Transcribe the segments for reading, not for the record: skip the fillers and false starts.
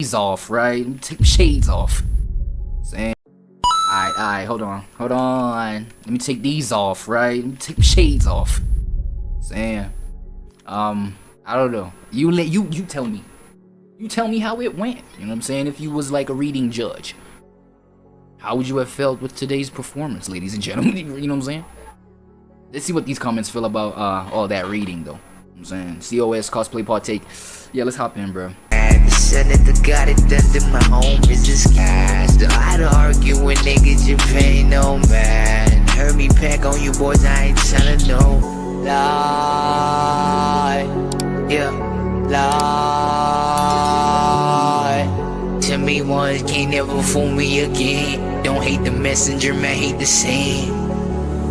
these off, right? Let me take the shades off. Saying, alright, hold on. Let me take these off, right? Let me take the shades off. Saying, I don't know. You tell me. You tell me how it went. You know what I'm saying? If you was like a reading judge, how would you have felt with today's performance, ladies and gentlemen? You know what I'm saying? Let's see what these comments feel about all that reading, though. You know what I'm saying? COS cosplay partake. Yeah, let's hop in, bro. Cenat got it done to my home is disguised. I had to argue with niggas, you pay no man. Heard me pack on you boys, I ain't telling no lie. Yeah, lie. Tell me once, can't never fool me again. Don't hate the messenger, man, hate the same.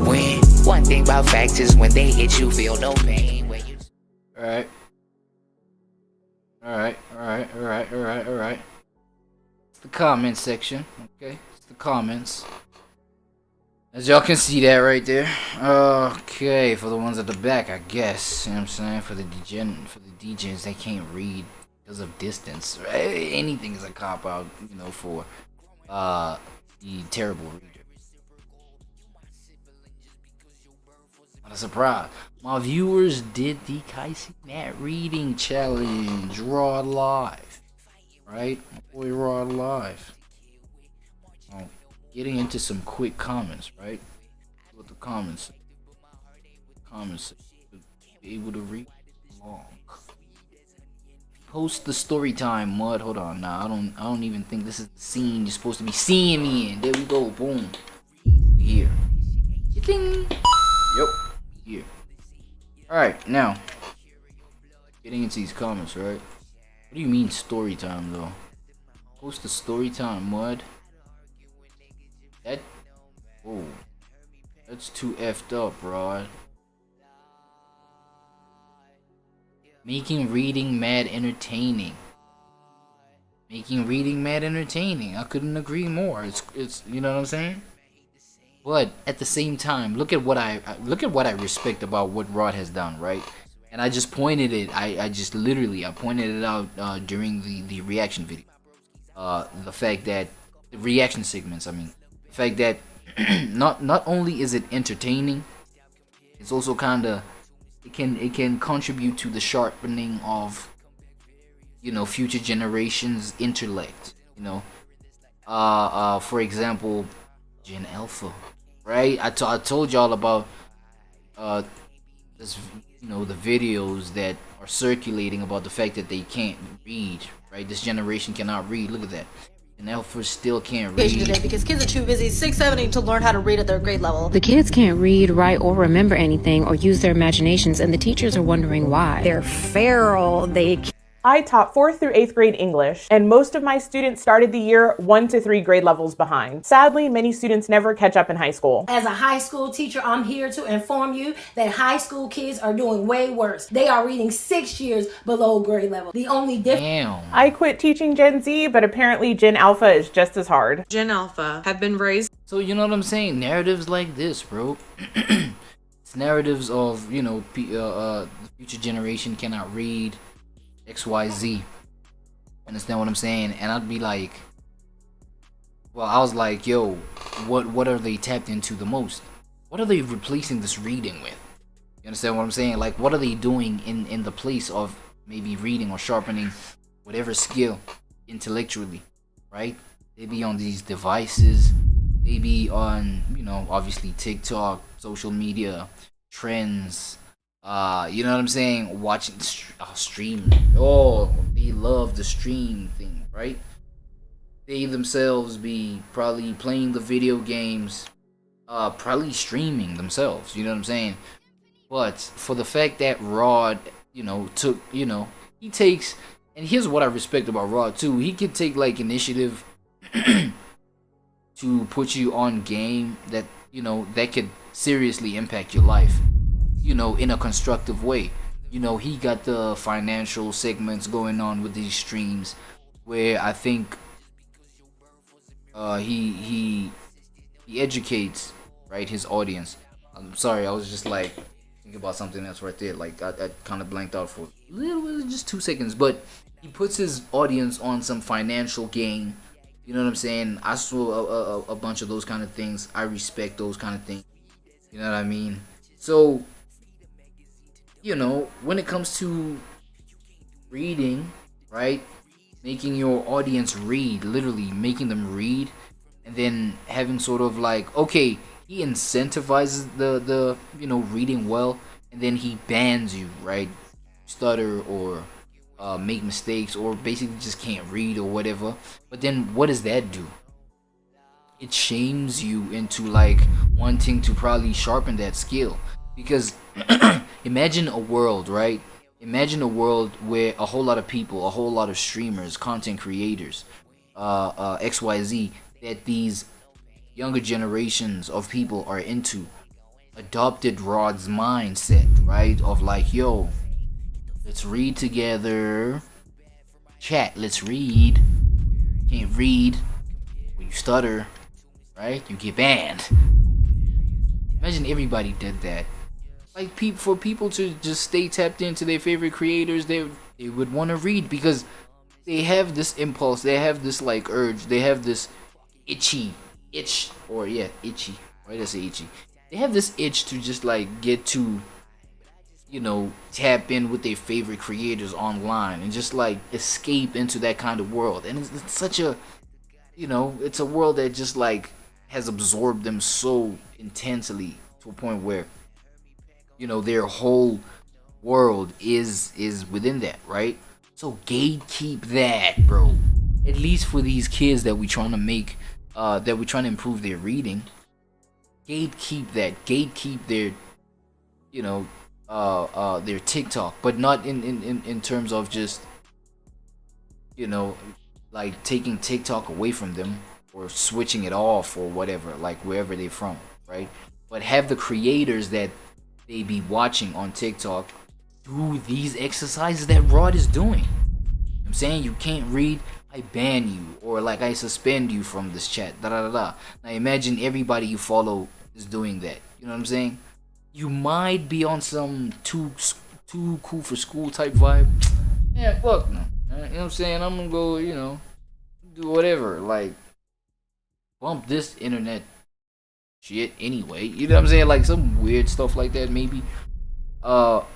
When one thing about facts is when they hit you, feel no pain. When you Alright. It's the comment section, okay? It's the comments. As y'all can see that right there. Okay, for the ones at the back, I guess. You know what I'm saying? For the DJs, they can't read because of distance. Right? Anything is a cop out, you know, for the terrible reader. Not a surprise. My viewers did the Kaisi Nat reading challenge. REWADLIVE. Right? My boy REWADLIVE. Oh, getting into some quick comments, right? What the comments say. Comments say. Be able to read along. Post the story time, Mud. Hold on. Nah, I don't even think this is the scene you're supposed to be seeing me in. There we go. Boom. Here. Ding. Yep. Here. Alright, now. Getting into these comments, right? What do you mean story time, though? Post the story time, Mud. Whoa. That's too effed up, bro. Making reading mad entertaining. Making reading mad entertaining. I couldn't agree more. It's you know what I'm saying? But at the same time, look at what I respect about what Rod has done, right? And I just pointed it. I pointed it out during the reaction video. The fact that the reaction segments. I mean, the fact that not only is it entertaining, it's also kinda it can contribute to the sharpening of, you know, future generations' intellect. You know, for example, Gen Alpha, right? I told y'all about this, you know, the videos that are circulating about the fact that they can't read, right? This generation cannot read. Look at that. And Alpha still can't read. Today because kids are too busy 6-7 to learn how to read at their grade level. The kids can't read, write, or remember anything or use their imaginations, and the teachers are wondering why. They're feral. I taught 4th through 8th grade English, and most of my students started the year 1 to 3 grade levels behind. Sadly, many students never catch up in high school. As a high school teacher, I'm here to inform you that high school kids are doing way worse. They are reading 6 years below grade level. The only difference. Damn. I quit teaching Gen Z, but apparently Gen Alpha is just as hard. Gen Alpha have been raised. So you know what I'm saying? Narratives like this, bro. It's narratives of, you know, the future generation cannot read XYZ. Understand what I'm saying? And I'd be like, well, I was like, yo, what are they tapped into the most? What are they replacing this reading with? You understand what I'm saying? Like, what are they doing in the place of maybe reading or sharpening whatever skill intellectually, right? They be on these devices. They be on, you know, obviously TikTok, social media, trends. You know what I'm saying? Watching stream. Oh, they love the stream thing, right? They themselves be probably playing the video games, probably streaming themselves. You know what I'm saying? But for the fact that Rod, you know, he takes, and here's what I respect about Rod too. He could take like initiative to put you on game that, you know, that could seriously impact your life, you know, in a constructive way. You know, he got the financial segments going on with these streams where I think he educates, right, his audience. I'm sorry, I was just like thinking about something else right there. Like I kind of blanked out for a little bit, just 2 seconds. But he puts his audience on some financial gain. You know what I'm saying? I saw a bunch of those kind of things. I respect those kind of things. You know what I mean? So, you know, when it comes to reading, right? Making your audience read, literally making them read, and then having sort of like, okay, he incentivizes the reading well, and then he bans you, right? Stutter or make mistakes, or basically just can't read or whatever. But then what does that do? It shames you into like wanting to probably sharpen that skill, because imagine a world, right? Imagine a world where a whole lot of people, a whole lot of streamers, content creators, XYZ, that these younger generations of people are into, adopted Rod's mindset, right? Of like, yo, let's read together. Chat, let's read. Can't read. When you stutter, right? You get banned. Imagine everybody did that. Like, for people to just stay tapped into their favorite creators, they would want to read, because they have this impulse, they have this like urge, they have this itchy. Why did I say itchy? They have this itch to just like get to, tap in with their favorite creators online and just like escape into that kind of world. And it's such a, it's a world that just like has absorbed them so intensely to a point where, their whole world is within that, right? So gatekeep that, bro. At least for these kids that we trying to make, that we're trying to improve their reading. Gatekeep that. Gatekeep their, their TikTok, but not in terms of just, like taking TikTok away from them or switching it off or whatever, like wherever they're from, right? But have the creators that they be watching on TikTok do these exercises that Rod is doing. You know what I'm saying? You can't read, I ban you, or like I suspend you from this chat. Da da da da. Now imagine everybody you follow is doing that. You know what I'm saying? You might be on some too cool for school type vibe. Yeah, fuck no. You know what I'm saying? I'm gonna go, do whatever. Like, bump this internet shit anyway. You know what I'm saying? Like some weird stuff like that maybe. But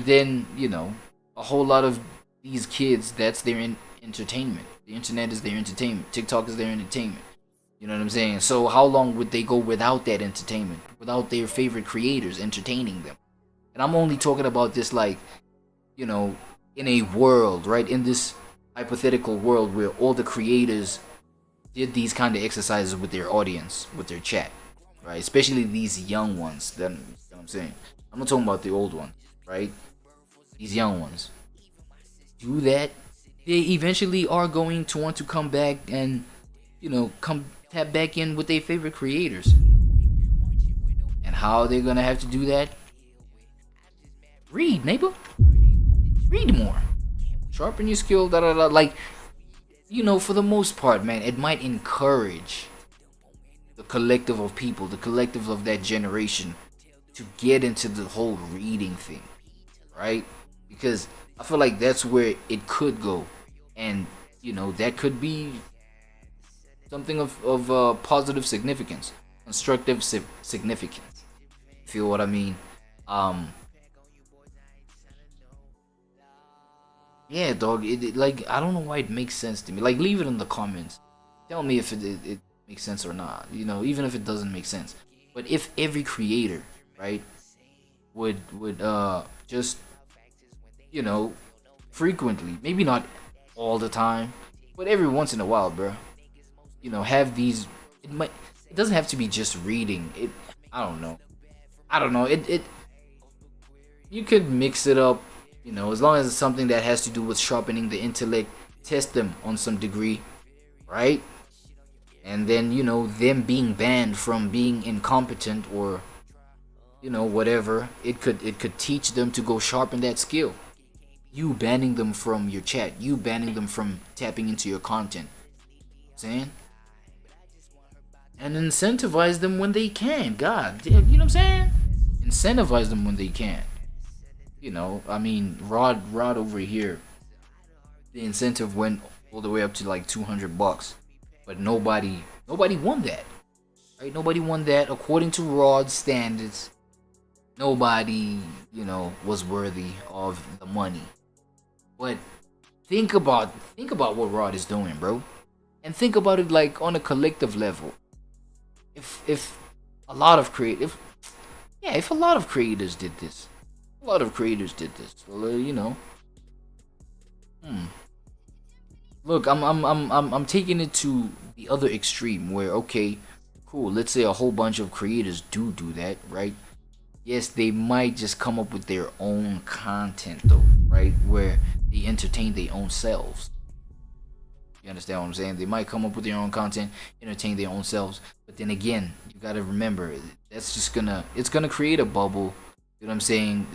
then, a whole lot of these kids, that's their entertainment. The internet is their entertainment. TikTok is their entertainment. You know what I'm saying? So how long would they go without that entertainment? Without their favorite creators entertaining them? And I'm only talking about this like, in a world, right? In this hypothetical world where all the creators did these kind of exercises with their audience, with their chat, right? Especially these young ones. Then, you know what I'm saying? I'm not talking about the old ones, right? These young ones. Do that. They eventually are going to want to come back and, come tap back in with their favorite creators. And how they're gonna have to do that? Read, neighbor. Read more. Sharpen your skill, da da da. Like, for the most part, man, it might encourage the collective of people, the collective of that generation, to get into the whole reading thing, right? Because I feel like that's where it could go, and that could be something of positive significance, constructive significance. Feel what I mean? Yeah, dog. It like, I don't know why it makes sense to me. Like, leave it in the comments. Tell me if it makes sense or not. Even if it doesn't make sense. But if every creator, right, would just, frequently, maybe not all the time, but every once in a while, bro, have these. It doesn't have to be just reading. I don't know. It you could mix it up. As long as it's something that has to do with sharpening the intellect, test them on some degree, right? And then, them being banned from being incompetent or, whatever, it could teach them to go sharpen that skill. You banning them from your chat, you banning them from tapping into your content. Saying? And incentivize them when they can. God, you know what I'm saying? Incentivize them when they can. Rod over here the incentive went all the way up to like $200, but nobody won that, right? Nobody won that according to ROD standards. Nobody, was worthy of the money. But think about what ROD is doing, bro, and think about it like on a collective level. If a lot of creators did this, well, Look, I'm taking it to the other extreme where, okay, cool, let's say a whole bunch of creators do that, right? Yes, they might just come up with their own content though, right? Where they entertain their own selves. You understand what I'm saying? They might come up with their own content, entertain their own selves. But then again, you gotta remember, it's gonna create a bubble. You know what I'm saying?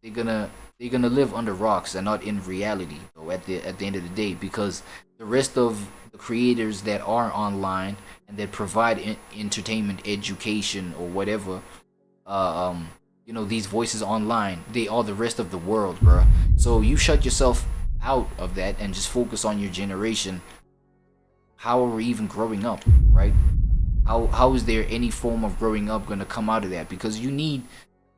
They're gonna live under rocks and not in reality though at the end of the day, because the rest of the creators that are online and that provide entertainment, education, or whatever, these voices online, they are the rest of the world, bruh. So you shut yourself out of that and just focus on your generation. How are we even growing up, right? How is there any form of growing up gonna come out of that? Because you need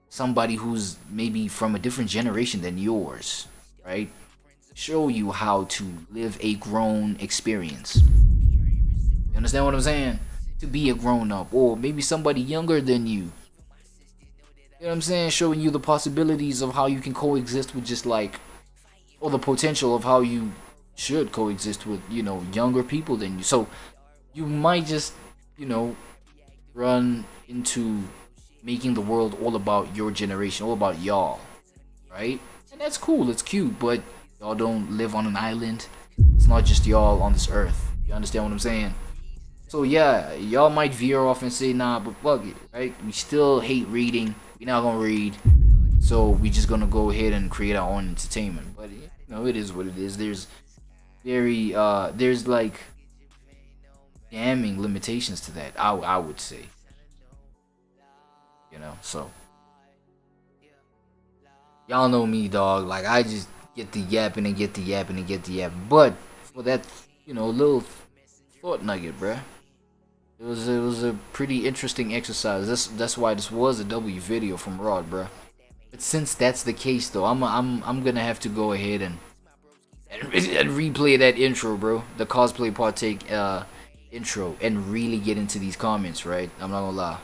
somebody who's maybe from a different generation than yours, right? Show you how to live a grown experience. You understand what I'm saying? To be a grown up, or maybe somebody younger than you. You know what I'm saying? Showing you the possibilities of how you can coexist with or the potential of how you should coexist with, younger people than you. So you might just, run into making the world all about your generation, all about y'all, right? And that's cool, it's cute, but y'all don't live on an island. It's not just y'all on this earth. You understand what I'm saying? So yeah, y'all might veer off and say, nah, but fuck it, right? We still hate reading. We're not gonna read, so we just gonna go ahead and create our own entertainment. But it is what it is. There's like damning limitations to that. I would say, So y'all know me, dog. Like, I just get the yapping and get the yapping and get the yapping. But for that, little thought nugget, bruh. It was a pretty interesting exercise. That's why this was a W video from Rod, bruh. But since that's the case, though, I'm gonna have to go ahead and replay that intro, bro. The cosplay partake intro, and really get into these comments, right? I'm not gonna lie.